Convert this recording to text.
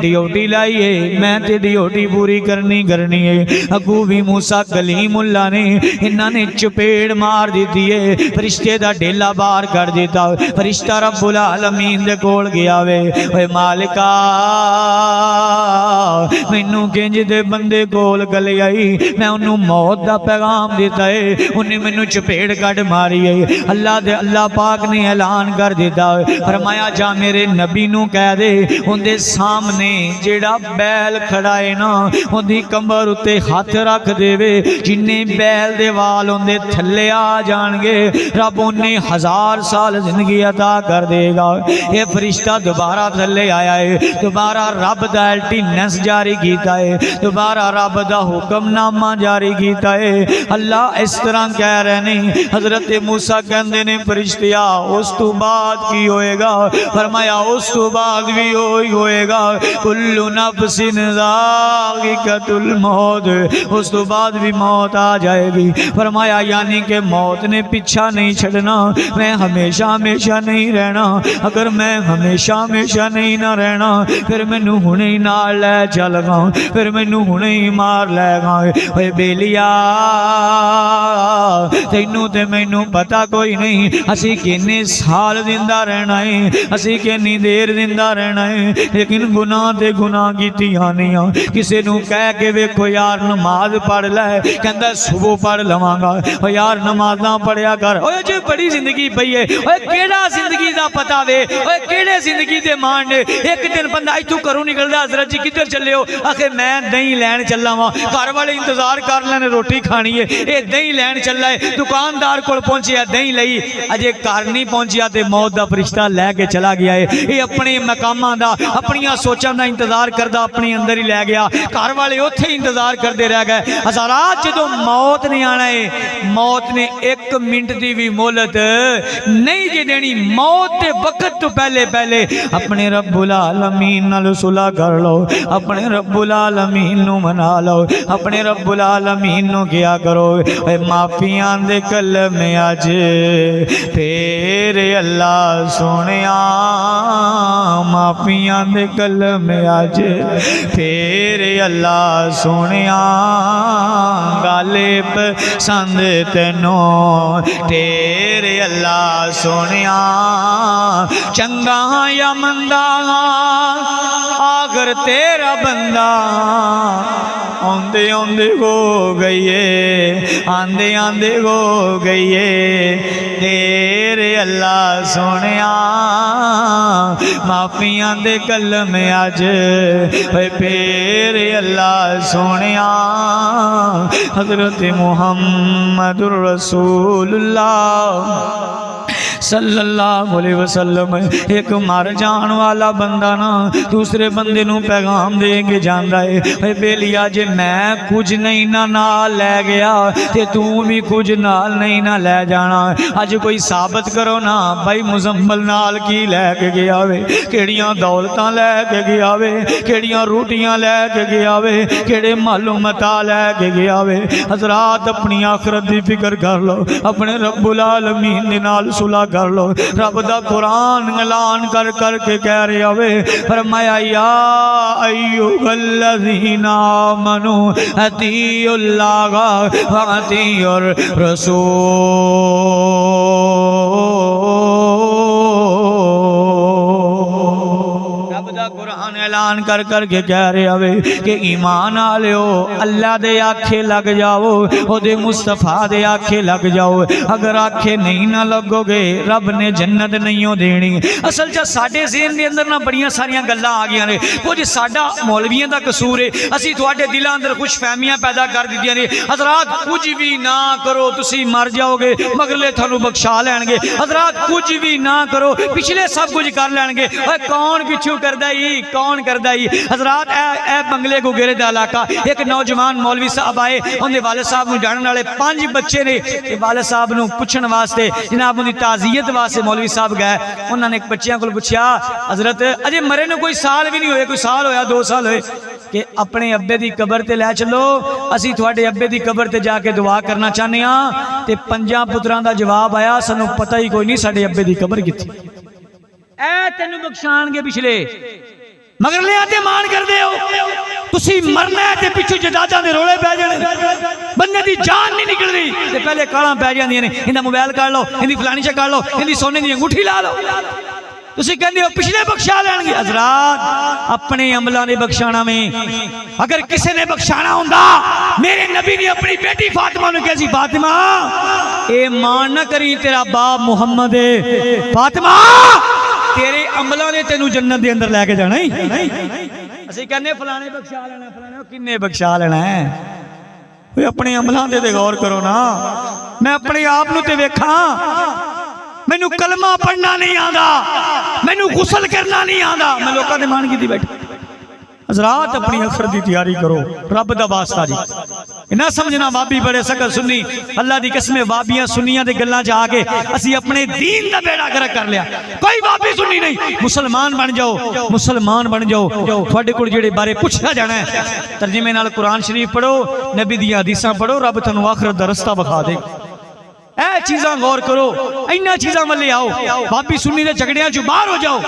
Duty लाई है, मैं ते ड्यूटी पूरी करनी है। अगू भी मूसा कलीमुल्लाह ने इन्होंने चपेड़ मार दी है, फरिश्ते दा ढेला बाहर कर दिता। फरिश्ता रब्बुल आलमीन दे कोल गया वे, ओए मालिका मैनू किंज दे बंदे कोल गले आई, मैं उन्होंने मौत दा पैगाम दिता है, उन्हें मैनू चपेड़ कट मारी है। अल्लाह पाक ने ऐलान कर दिता, फरमाया जा मेरे नबी नू कह दे उनके सामने जेड़ा बैल खड़ा है ना उनकी कमर उत्ते हाथ रख देवे, जिन्ने बैल दे वाल उनके थले आ जाएंगे रब उन्हें 1000 साल जिंदगी अता कर देगा। ये फरिश्ता दोबारा थले आया है, दोबारा रब दा अल्टीनेंस जारी किया है, दोबारा रब दा हुक्मनामा जारी किया है। अल्लाह इस तरह कह रहे नहीं, हजरत मूसा कहते ने फरिश्तिया उस तो बाद की होएगा? फरमाया उस तो बाद भी होएगा, कुल्लु नफ्सिन ज़ाइक़तुल मौत, उस तो बाद भी मौत आ जाएगी। फरमाया यानी कि मौत ने पीछा नहीं छड़ना, मैं हमेशा हमेशा नहीं रहना। अगर मैं हमेशा हमेशा नहीं ना रहना फिर मैनू हुणे ही नाल लै चलगा, फिर मैनू हुणे ही मार लैगा। ओए बेलिया तैनू ते मैनू पता कोई नहीं असी किन्ने साल जिंदा रहना है, असी किन्नी देर जिंदा रहना है, लेकिन गुनाह ते गुनाह कीतियां नहीं। किसी नू कह के वेखो यार नमाज पढ़ लै, कहंदा सुबह पढ़ लवांगा। ओ यार नमाज़ां पढ़िया कर, ओए जी बड़ी जिंदगी पई है, ओए केड़ा जिंदगी दा पता वे, ओए केड़े जिंदगी दे मान ने। एक दिन बंदा इथों घरों निकलदा, हजरत जी किधर चले हो? आखे मैं दही लैन चला वा, घर वाले इंतजार कर लैने रोटी खानी है, ये दही लैन चला है। दुकानदार कोल पहुंचिया दही लई, अजे घर नहीं पहुंचिया तो मौत का फरिश्ता लैके चला गया है। ये अपने मकामां दा अपनिया सोचां दा इंतजार करदा अपने अंदर ही लै गया, घर वाले उत्थे ही इंतजार करते रह गए। हज़ारात जो मौत ने आना है, मौत ने 1 मिनट की भी मोहलत नहीं जी देनी। मौत के वक्त तो पहले पहले अपने रब्बुल आलमीन नाल सुलह कर लो, अपने रब्बुल आलमीन नू मना लो, अपने रब्बुल आलमीन नू किया करो। माफियां दे कलमे अज फिर अल्लाह सोनिया, माफियां दे कलमे अज फिर अल्लाह सोनिया, गालिब संद तेनों तेरे अल्लाह सोनिया। चंगा या मंदा आगर तेरा बंदा, आंदे आंदे हो गई है, आंदे आंदे हो गई है तेरे अल्लाह सोनिया। माफियां दे कलमे अज फिर अल्लाह सोनिया। हजरत मुहम्मदुर रसूलुल्लाह सल्लल्लाहु अलैहि वसल्लम एक मर जान वाला बंदा ना दूसरे बंदे नू पैगाम दे के जांदा है, बेलिया जे मैं कुछ नहीं ना नाल लै गया ते तू भी कुछ नाल नहीं ना लै जाना। अज कोई साबित करो ना भाई मुजम्मल नाल की लैके गया वे, केड़ियां दौलतां लैके गया वे, केड़ियां रोटियां लैके गया वे, केड़े मालूमता लैके गया वे। हजरात अपनी आखरत की फिक्र कर लो, अपने रब्बुल आलमीन दे नाल सुलह कर लो। रब दा कुरान ऐलान कर कर के कह रहा वे, फरमाया या अय्युहल्लज़ीना आमनू अतीउल्लाह व अतीउर रसूल। कुरान ऐलान कर कर के कह रहा वे कि ईमान आलियो अल्लाह दे आखे लग जाओ, ओदे मुस्तफा दे आखे लग जाओ। अगर आखे नहीं ना लगोगे रब ने जन्नत नहीं हो देनी। असल च साडे ज़हन दे अंदर ना बड़ियां सारियां गल्लां आ गईयां ने, कुछ साडा मौलवियां दा कसूर है, असी तुहाडे दिलां अंदर कुछ फहमियां पैदा कर दित्तियां ने। हज़रात कुछ भी ना करो तुसी मर जाओगे, मगरले थानू बख्शा लैणगे। हज़रात कुछ भी ना करो पिछले सब कुछ कर लैणगे। कौन पिछू करदा ही, कौन करदा ही। हज़रात ए बंगले को घेरे दा इलाका, एक नौजवान मौलवी साहब आए, उनके वाले साहब नूं जानने वाले 5 बच्चे ने। वाले साहब नूं पुछण वास्ते जनाब उनकी ताज़ियत वास्ते मौलवी साहब गए। उन्होंने एक बच्चों को पूछा, हज़रत अजे मरे नूं कोई साल भी नहीं होए, कोई साल होया 2 साल होए, कि अपने अब्बे की कबर ते लै चलो, असी तुहाडे अब्बे की कबर ते जाके दुआ करना चाहते हाँ। ते 5 पुत्रां दा जवाब आया, सानू पता ही कोई नहीं साडे अब्बे की कबर कित्थे। ऐ तेनू बख्शाणगे पिछले ਮਗਰਲਿਆਂ ਤੇ ਮਾਣ ਕਰਦੇ ਹੋ। ਤੁਸੀਂ ਮਰਨਾ ਹੈ ਤੇ ਪਿੱਛੋਂ ਜਦਾਦਾਂ ਦੇ ਰੋਲੇ ਪੈ ਜਾਣੇ, ਬੰਦੇ ਦੀ ਜਾਨ ਨਹੀਂ ਨਿਕਲਦੀ ਤੇ ਪਹਿਲੇ ਕਾਲਾਂ ਪੈ ਜਾਂਦੀਆਂ ਨੇ, ਇਹਦਾ ਮੋਬਾਈਲ ਕੱਢ ਲਓ, ਇਹਦੀ ਫਲਾਣੀ ਸ਼ੈ ਕੱਢ ਲਓ, ਇਹਦੀ ਸੋਨੇ ਦੀ ਅੰਗੂਠੀ ਲਾ ਲਓ। ਤੁਸੀਂ ਕਹਿੰਦੇ ਹੋ ਪਿਛਲੇ ਬਖਸ਼ਾ ਲੈਣਗੇ। ਹਜ਼ਰਾਤ ਆਪਣੇ ਅਮਲਾਂ ਨੇ ਬਖਸ਼ਾਣਾ ਵੇ। ਅਗਰ ਕਿਸੇ ਨੇ ਬਖਸ਼ਾਣਾ ਹੁੰਦਾ ਮੇਰੇ ਨਬੀ ਨੇ ਆਪਣੀ ਬੇਟੀ ਫਾਤਿਮਾ ਨੂੰ ਕਿਹਾ ਸੀ, ਫਾਤਿਮਾ ਇਹ ਮਾਣ ਨਾ ਕਰੀ ਤੇਰਾ ਬਾਪ ਮੁਹੰਮਦ ਹੈ, ਫਾਤਿਮਾ ਤੇਰੇ ਅਮਲਾਂ ਨੇ ਤੈਨੂੰ ਜੰਨਤ ਦੇ ਅੰਦਰ ਲੈ ਕੇ ਜਾਣਾ ਹੀ। ਅਸੀਂ ਕਹਿੰਦੇ ਫਲਾਣੇ ਬਖਸ਼ਾ ਲੈਣਾ, ਫਲਾਣੇ ਕਿੰਨੇ ਬਖਸ਼ਾ ਲੈਣਾ ਹੈ। ਓਏ ਆਪਣੇ ਅਮਲਾਂ ਤੇ ਗੌਰ ਕਰੋ ਨਾ। ਮੈਂ ਆਪਣੇ ਆਪ ਨੂੰ ਤੇ ਵੇਖਾਂ, ਮੈਨੂੰ ਕਲਮਾ ਪੜਨਾ ਨਹੀਂ ਆਂਦਾ, ਮੈਨੂੰ ਗੁਸਲ ਕਰਨਾ ਨਹੀਂ ਆਂਦਾ, ਮੈਂ ਲੋਕਾਂ ਦੇ ਮਾਣ ਕੀਤੀ ਬੈਠਾ। ਹਜ਼ਰਾਤ ਆਪਣੀ ਅਖਰ ਦੀ ਤਿਆਰੀ ਕਰੋ, ਰੱਬ ਦਾ ਵਾਸਤਾ ਜੀ। ਨਾ ਸਮਝਣਾ ਵਾਬੀ ਬੜੇ ਸਖਤ ਸੁन्नी, अल्लाह दी कसम वाबियां सुन्नियां दे गल्लां च आके असी अपने दीन दा बेड़ा गर्क कर लिया। कोई वाबी सुन्नी नहीं, मुसलमान बन जाओ, मुसलमान बन जाओ। तुहाडे कोल जेड़े बारे पुछया जाना है, तर्जुमे नाल कुरान शरीफ पढ़ो, नबी दी हदीसां पढ़ो, रब तुहानू आखिरत दा रस्ता विखा दे। ए चीज़ां गौर करो, इन्हां चीज़ां वल्ले आओ। वाबी सुन्नी दे झगड़ियां चों बाहर हो जाओ।